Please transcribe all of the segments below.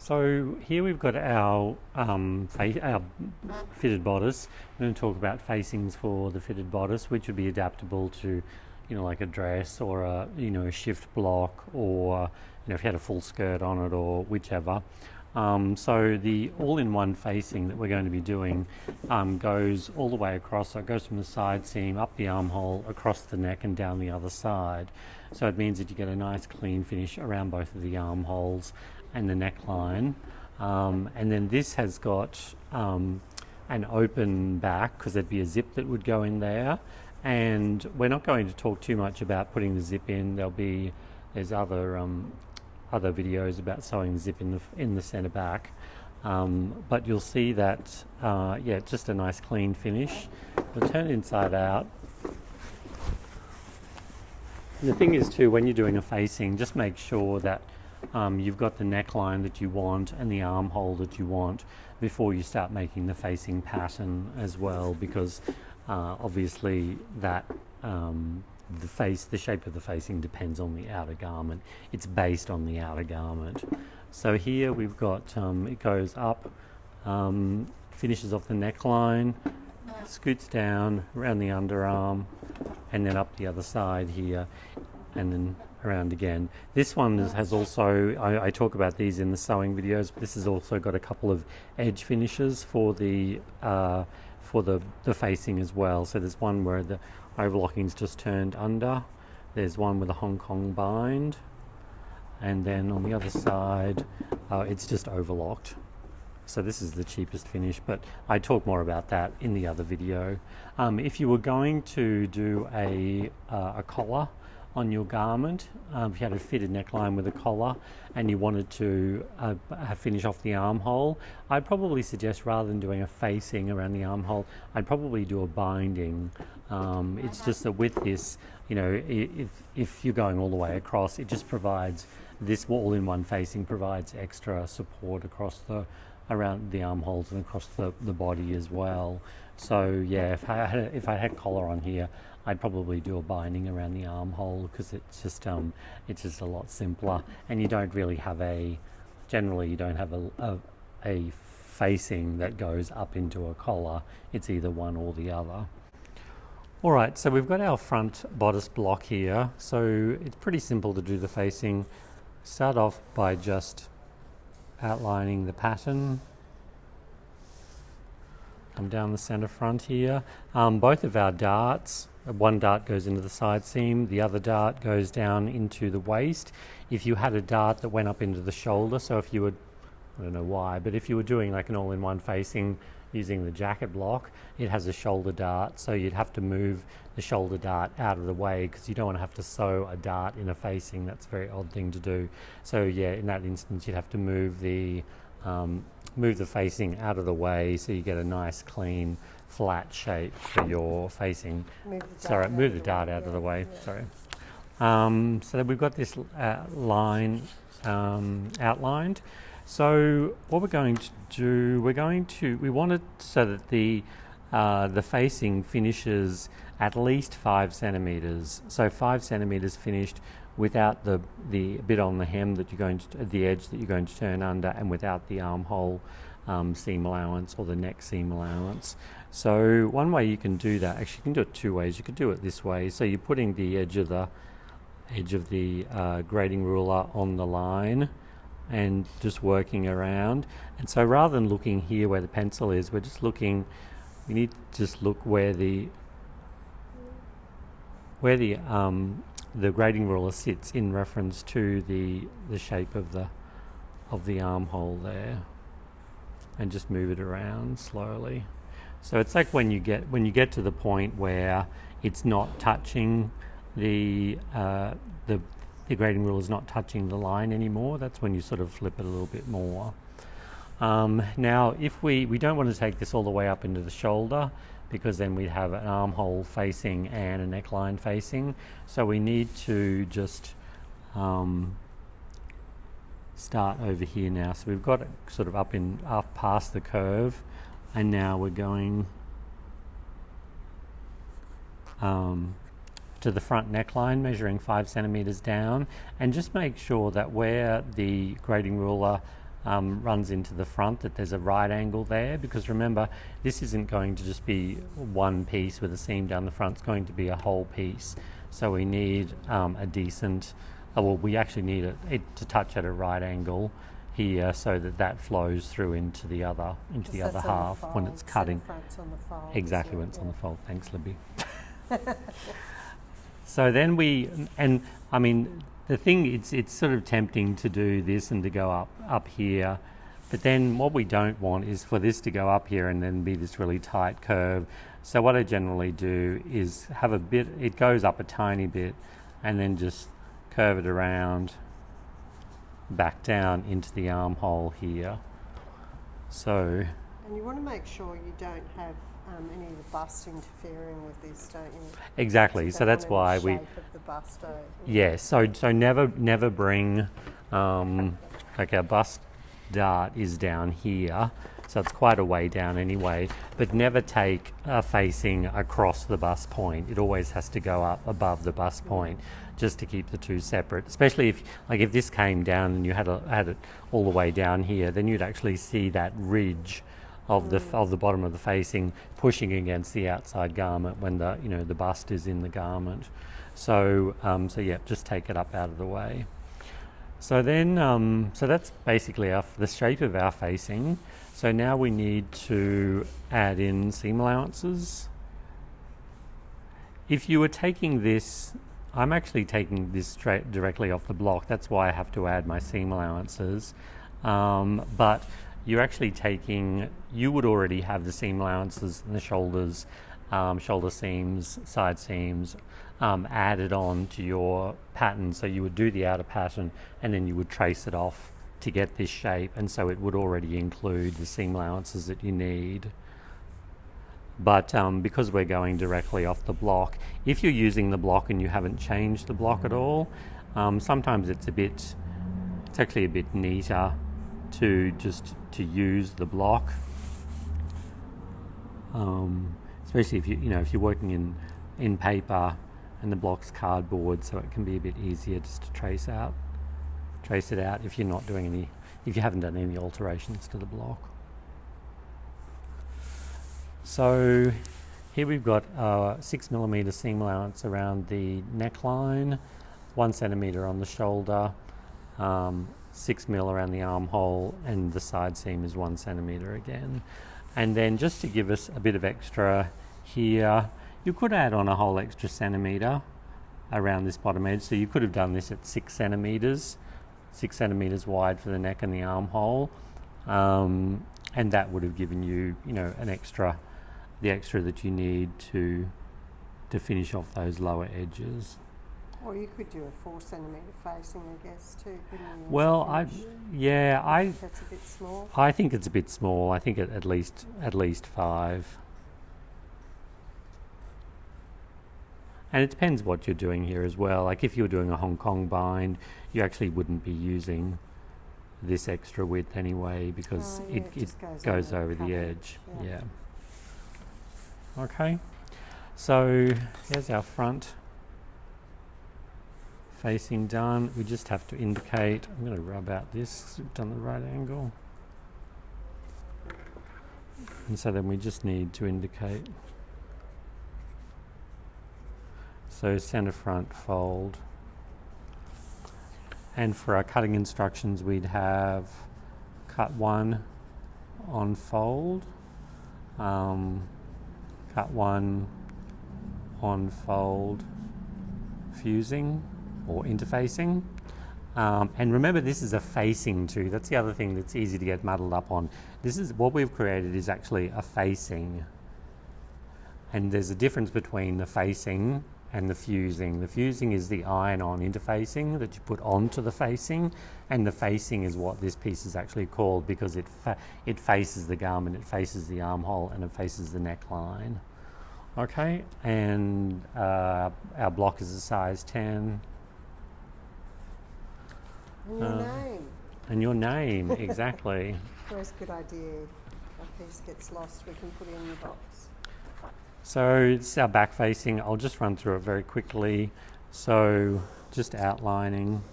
So here we've got our our fitted bodice. We're going to talk about facings for the fitted bodice, which would be adaptable to, like a dress or a shift block, or if you had a full skirt on it or whichever. So the all-in-one facing that we're going to be doing goes all the way across. So it goes from the side seam up the armhole, across the neck and down the other side. So it means that you get a nice clean finish around both of the armholes and the neckline. And then this has got an open back, because there'd be a zip that would go in there. And we're not going to talk too much about putting the zip in. There's other videos about sewing the zip in the centre back, but you'll see that just a nice clean finish. We'll turn it inside out. And the thing is too, when you're doing a facing, just make sure that you've got the neckline that you want and the armhole that you want before you start making the facing pattern as well, because obviously that the shape of the facing depends on the outer garment. It's based on the outer garment. So here we've got it goes up, finishes off the neckline, scoots down around the underarm, and then up the other side here, and then around again. This one has also, I talk about these in the sewing videos, but this has also got a couple of edge finishes for the facing as well. So there's one where the overlocking's just turned under, there's one with a Hong Kong bind, and then on the other side it's just overlocked. So this is the cheapest finish, but I talk more about that in the other video. If you were going to do a collar on your garment, if you had a fitted neckline with a collar and you wanted to finish off the armhole, I'd probably suggest, rather than doing a facing around the armhole, I'd probably do a binding. It's just that with this, if you're going all the way across, it just provides, this all-in-one facing provides extra support around the armholes and across the body as well. So yeah, if I had collar on here, I'd probably do a binding around the armhole, because it's just a lot simpler, and you don't really have generally you don't have a facing that goes up into a collar. It's either one or the other. All right, so we've got our front bodice block here. So it's pretty simple to do the facing. Start off by just outlining the pattern. Come down the center front here. Both of our darts, one dart goes into the side seam, the other dart goes down into the waist. If you had a dart that went up into the shoulder, so if you would, I don't know why, but if you were doing like an all-in-one facing using the jacket block, it has a shoulder dart, so you'd have to move the shoulder dart out of the way, because you don't want to have to sew a dart in a facing. That's a very odd thing to do. So yeah, in that instance, you'd have to move the facing out of the way, so you get a nice clean flat shape for your facing. Move the dart out of the way. Sorry. So that we've got this line outlined. So what we're going to do, we want it so that the facing finishes at least 5 centimeters. So 5 centimeters finished without the bit on the hem that you're going to, the edge that you're going to turn under, and without the armhole seam allowance or the neck seam allowance. So one way you can do that, actually you can do it two ways. You could do it this way. So you're putting the edge of the grading ruler on the line and just working around. And so rather than looking here where the pencil is, we need to just look where the grading ruler sits in reference to the shape of the armhole there, and just move it around slowly. So it's like when you get to the point where it's not touching the grading ruler is not touching the line anymore, that's when you sort of flip it a little bit more. Now, if we don't want to take this all the way up into the shoulder, because then we'd have an armhole facing and a neckline facing. So we need to just start over here now. So we've got it sort of up past the curve, and now we're going to the front neckline, measuring 5 centimeters down, and just make sure that where the grading ruler runs into the front, that there's a right angle there, because remember, this isn't going to just be one piece with a seam down the front, it's going to be a whole piece. So we need a decent, well, we actually need it to touch at a right angle here, so that flows through into the other half when it's cutting. Exactly, when it's on the fold. Thanks, Libby. So then I mean, the thing, it's sort of tempting to do this and to go up here, but then what we don't want is for this to go up here and then be this really tight curve. So what I generally do is have it goes up a tiny bit, and then just curve it around back down into the armhole here. So, and you want to make sure you don't have any of the bust interfering with this, don't you? Exactly. So that's why we. Shape of the bust. Yeah. So never bring. Like our bust dart is down here, so it's quite a way down anyway. But never take a facing across the bust point. It always has to go up above the bust point, just to keep the two separate. Especially if this came down and you had it all the way down here, then you'd actually see that ridge of the bottom of the facing pushing against the outside garment when the bust is in the garment. So yeah, just take it up out of the way. So then so that's basically the shape of our facing. So now we need to add in seam allowances. If you were taking this, I'm actually taking this straight directly off the block. That's why I have to add my seam allowances. But you're actually you would already have the seam allowances in the shoulders, shoulder seams, side seams, added on to your pattern. So you would do the outer pattern and then you would trace it off to get this shape, and so it would already include the seam allowances that you need. But because we're going directly off the block, if you're using the block and you haven't changed the block at all, sometimes it's actually a bit neater to use the block, especially if if you're working in paper and the block's cardboard, so it can be a bit easier just to trace it out if you haven't done any alterations to the block. So here we've got 6mm seam allowance around the neckline, 1 centimetre on the shoulder, 6mm around the armhole, and the side seam is 1 centimetre again. And then just to give us a bit of extra here, you could add on a whole extra centimetre around this bottom edge. So you could have done this at 6 centimetres wide for the neck and the armhole, and that would have given you, the extra that you need to finish off those lower edges. Or you could do a 4 centimetre facing, I guess, too, couldn't you? Well, That's a bit small. I think it's a bit small. I think at least 5. And it depends what you're doing here as well. Like if you're doing a Hong Kong bind, you actually wouldn't be using this extra width anyway, because it goes over the edge. Yeah. Okay. So here's our front facing done. We just have to indicate. I'm going to rub out this so we've done the right angle. And so then we just need to indicate. So centre front fold. And for our cutting instructions, we'd have cut 1 on fold, cut 1 on fold fusing or interfacing. And remember, this is a facing too. That's the other thing that's easy to get muddled up on. This is what we've created is actually a facing. And there's a difference between the facing and the fusing. The fusing is the iron-on interfacing that you put onto the facing, and the facing is what this piece is actually called because it faces the garment, it faces the armhole, and it faces the neckline. Okay, and our block is a size 10. And your name. And your name, exactly. Always a good idea. A piece gets lost, we can put it in your box. So it's our back facing. I'll just run through it very quickly. So just outlining.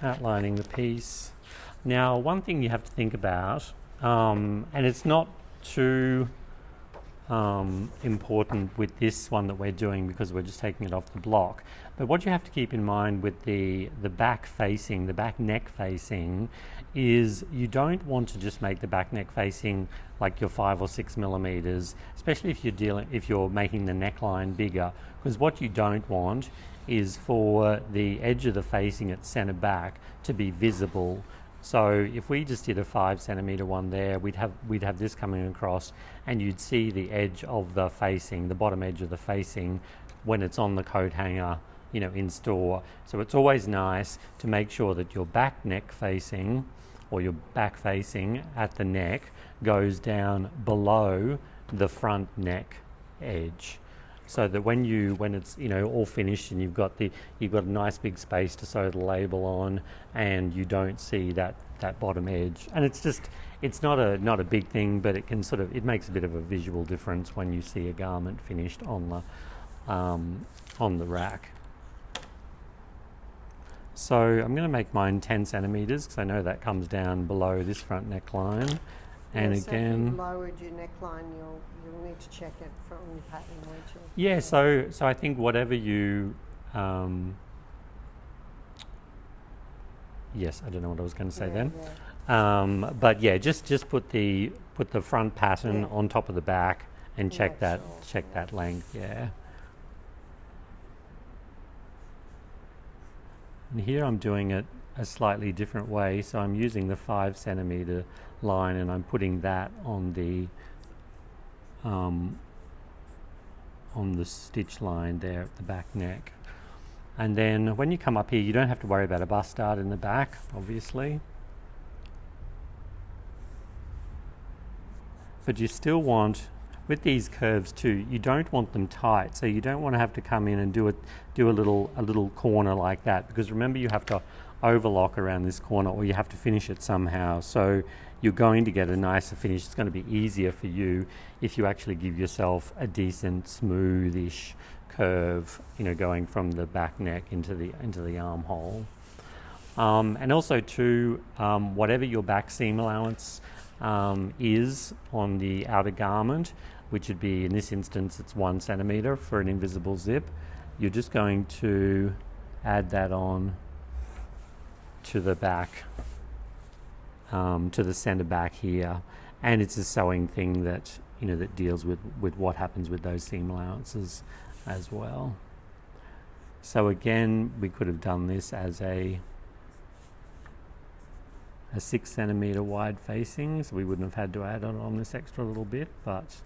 outlining the piece. Now, one thing you have to think about, and it's not too important with this one that we're doing because we're just taking it off the block, but what you have to keep in mind with the back facing, the back neck facing, is you don't want to just make the back neck facing like your 5 or 6 millimeters, especially if you're making the neckline bigger, because what you don't want is for the edge of the facing at center back to be visible. So if we just did a 5 centimeter one there, we'd have this coming across, and you'd see the edge of the facing, the bottom edge of the facing, when it's on the coat hanger, you know, in store. So it's always nice to make sure that your back neck facing, or your back facing at the neck, goes down below the front neck edge, so that when it's, you know, all finished and you've got a nice big space to sew the label on, and you don't see that bottom edge. And it's not a big thing, but it makes a bit of a visual difference when you see a garment finished on the rack. So I'm going to make mine 10 centimeters because I know that comes down below this front neckline. And yes, again, if you lowered your neckline, you'll need to check it from your pattern, won't you? yeah. So I think whatever you, yes, I don't know what I was going to say then. Yeah. But yeah, just put the front pattern on top of the back and check that length. Yeah. And here I'm doing it a slightly different way, so I'm using the 5 centimeter line, and I'm putting that on the stitch line there at the back neck. And then when you come up here, you don't have to worry about a bust dart in the back, obviously, but you still want, with these curves too, you don't want them tight, so you don't want to have to come in and do a little corner like that, because remember, you have to overlock around this corner, or you have to finish it somehow. So you're going to get a nicer finish. It's going to be easier for you if you actually give yourself a decent smoothish curve, you know, going from the back neck into the armhole. And also too, whatever your back seam allowance is on the outer garment, which would be, in this instance, it's 1 centimeter for an invisible zip, you're just going to add that on to the back, to the center back here, and it's a sewing thing that, you know, that deals with what happens with those seam allowances as well. So again, we could have done this as a 6 centimeter wide facing, so we wouldn't have had to add on this extra little bit, but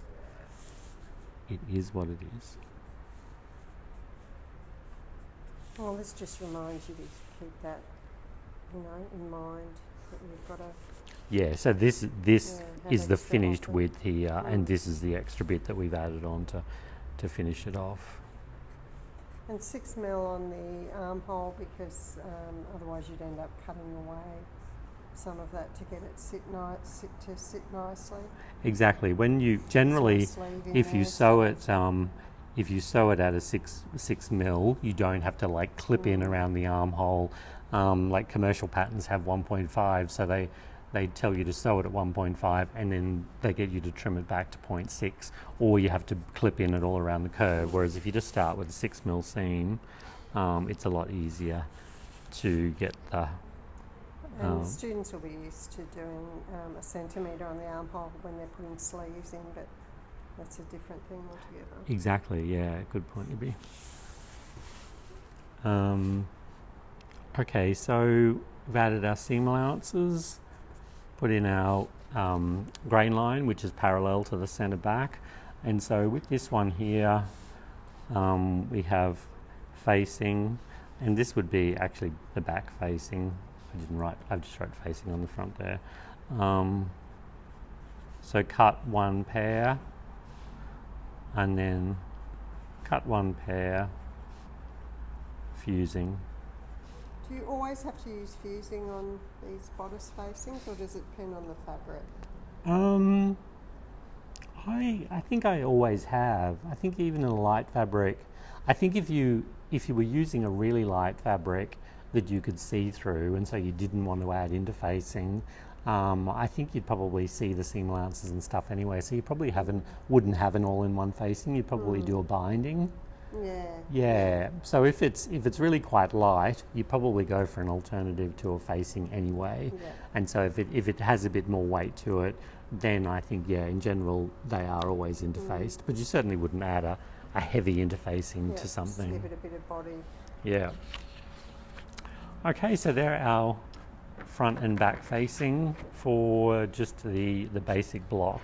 it is what it is. Well, this just reminds you to keep that, you know, in mind, that you've got to... Yeah, so this is the finished often. width here, and this is the extra bit that we've added on to finish it off. And 6 mil on the armhole, because otherwise you'd end up cutting away some of that to get it sit nicely. Exactly. When you generally, if you sew it at a 6 mil, you don't have to like clip in around the armhole. Like commercial patterns have 1.5, so they tell you to sew it at 1.5, and then they get you to trim it back to 0.6, or you have to clip in it all around the curve. Whereas if you just start with a 6 mil seam, it's a lot easier to get the... And students will be used to doing a centimetre on the armhole when they're putting sleeves in, but that's a different thing altogether. Exactly, yeah, good point, Libby. Okay, so we've added our seam allowances, put in our grain line, which is parallel to the centre back. And so with this one here, we have facing, and this would be actually the back facing. I just wrote facing on the front there. So cut 1 pair, and then cut 1 pair, fusing. Do you always have to use fusing on these bodice facings, or does it depend on the fabric? I think I always have. I think even in a light fabric, I think if you were using a really light fabric, that you could see through, and so you didn't want to add interfacing, I think you'd probably see the seam allowances and stuff anyway. So you probably wouldn't have an all-in-one facing. You'd probably do a binding. Yeah. Yeah. So if it's really quite light, you probably go for an alternative to a facing anyway. Yeah. And so if it has a bit more weight to it, then I think in general they are always interfaced. But you certainly wouldn't add a heavy interfacing to something. Just give it a bit of body. Yeah. Okay, so there are our front and back facing for just the basic block.